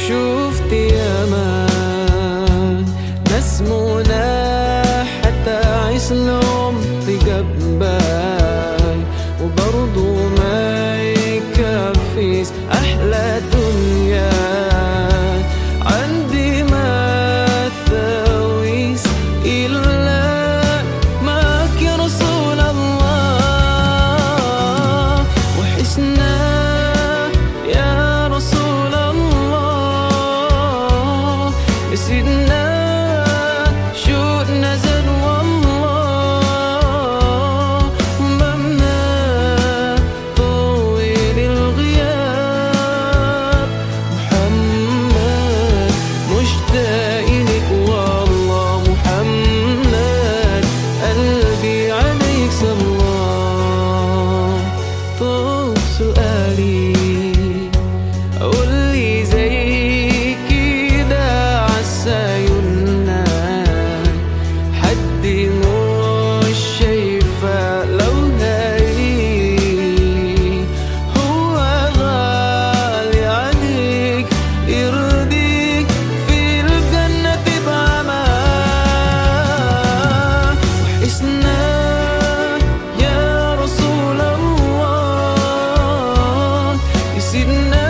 شفت ياما ناس منى حتى عيش لهم في جنبك، وبرضه ما يكفيش أحلى دنيا عندي ما تساويش إلا معك يا رسول الله. وحشنا يا رسول الله، يا سيدنا شوقنا زاد والله، ومهما طويل الغياب محمد مشتاق لك والله، محمد قلبي عليك صلى. طب سؤالي قولي زي كده عالسايلنا حد مش شايفة لو هاي هو غالي عليك يرضيك في الجنة تبقى معاه. وحشنا يا رسول الله، يا سيدنا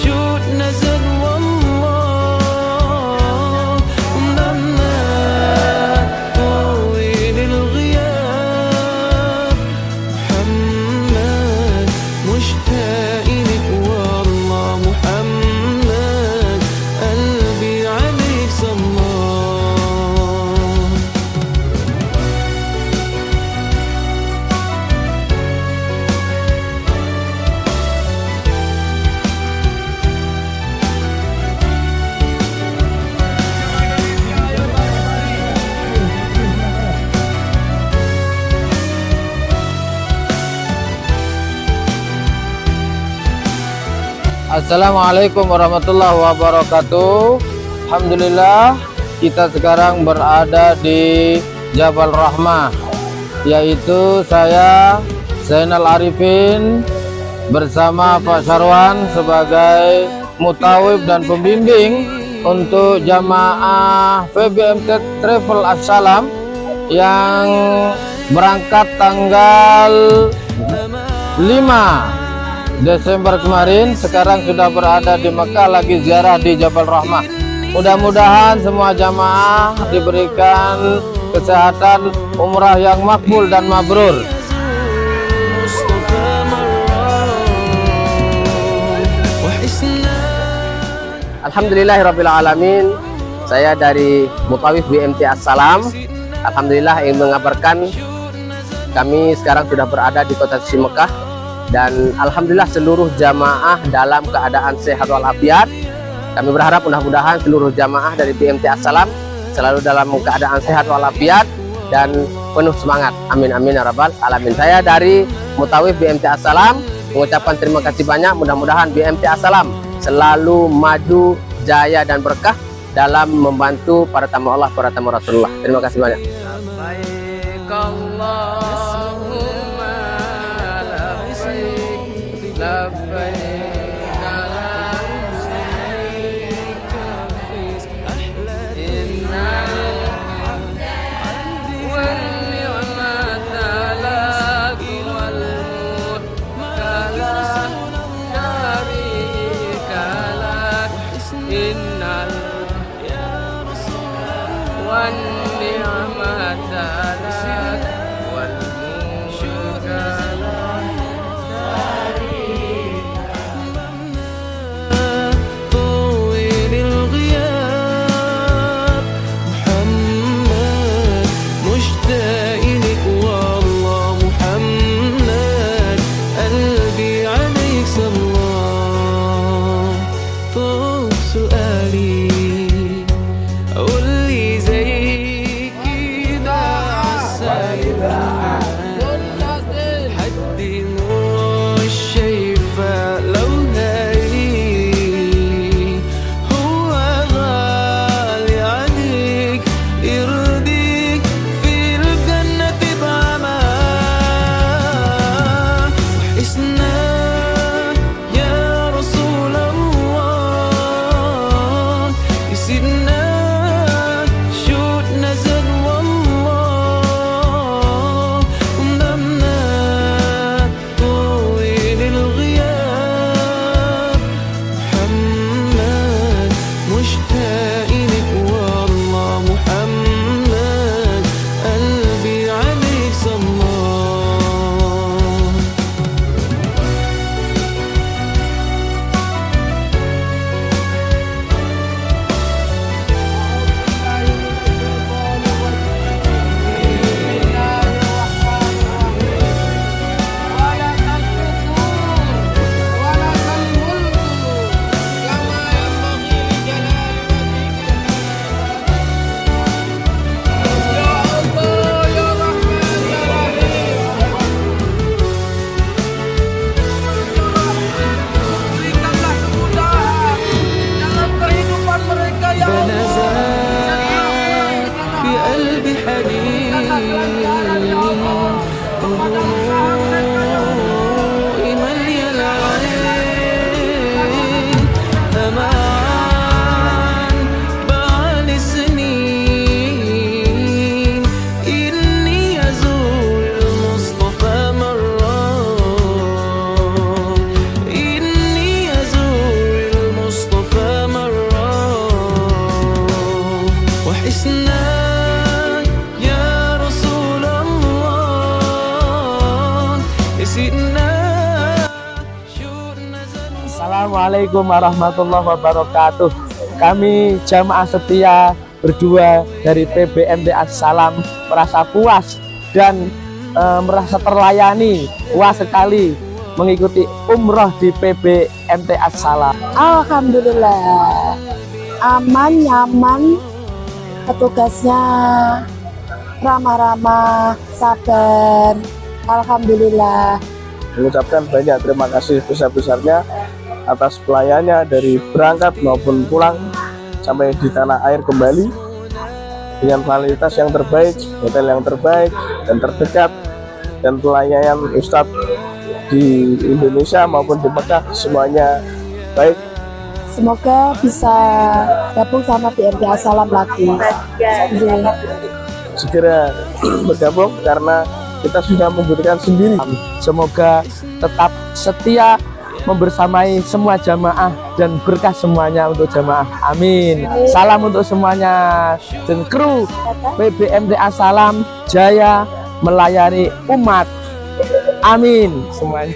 شوقنا زاد والله، ومهما طويل الغياب محمد مشتاق لك والله، محمد قلبي عليك صلى. Assalamualaikum warahmatullahi wabarakatuh. Alhamdulillah, kita sekarang berada di Jabal Rahmah, yaitu saya Zainal Arifin bersama Pak Sarwan sebagai mutawib dan pembimbing untuk jamaah VBMT Travel Assalam yang berangkat tanggal 5 Desember kemarin. Sekarang sudah berada di Mekah, lagi ziarah di Jabal Rahmah. Mudah-mudahan semua jamaah diberikan kesehatan, umrah yang makbul dan mabrur. Alhamdulillahirrabbilalamin. Saya dari Mutawif BMT Assalam. Alhamdulillah yang mengabarkan kami sekarang sudah berada di kota suci Mekah, dan alhamdulillah seluruh jamaah dalam keadaan sehat walafiat. Kami berharap mudah-mudahan seluruh jamaah dari BMT Assalam selalu dalam keadaan sehat walafiat dan penuh semangat. Amin amin ya rabbal alamin. Saya dari Mutawif BMT Assalam mengucapkan terima kasih banyak. Mudah-mudahan BMT Assalam selalu maju, jaya dan berkah dalam membantu para tamu Allah, para tamu Rasulullah. Terima kasih banyak. سؤالي قولي زي كده Assalamualaikum warahmatullahi wabarakatuh. Kami jamaah setia berdua dari PBMT As-Salam merasa puas dan merasa terlayani, puas sekali mengikuti umroh di PBMT As-Salam. Alhamdulillah aman, nyaman, petugasnya ramah-ramah, sabar. Alhamdulillah. Mengucapkan banyak terima kasih besar-besarnya atas pelayannya dari berangkat maupun pulang sampai di tanah air kembali dengan fasilitas yang terbaik, hotel yang terbaik dan terdekat, dan pelayanan Ustadz di Indonesia maupun di Mekah semuanya baik. Semoga bisa gabung sama PBMT As-Salam lagi. Segera bergabung karena kita sudah memberikan sendiri. Semoga tetap setia membersamai semua jamaah dan berkah semuanya untuk jamaah. Amin. Salam untuk semuanya dan kru PBMT As-Salam jaya melayani umat. Amin semuanya.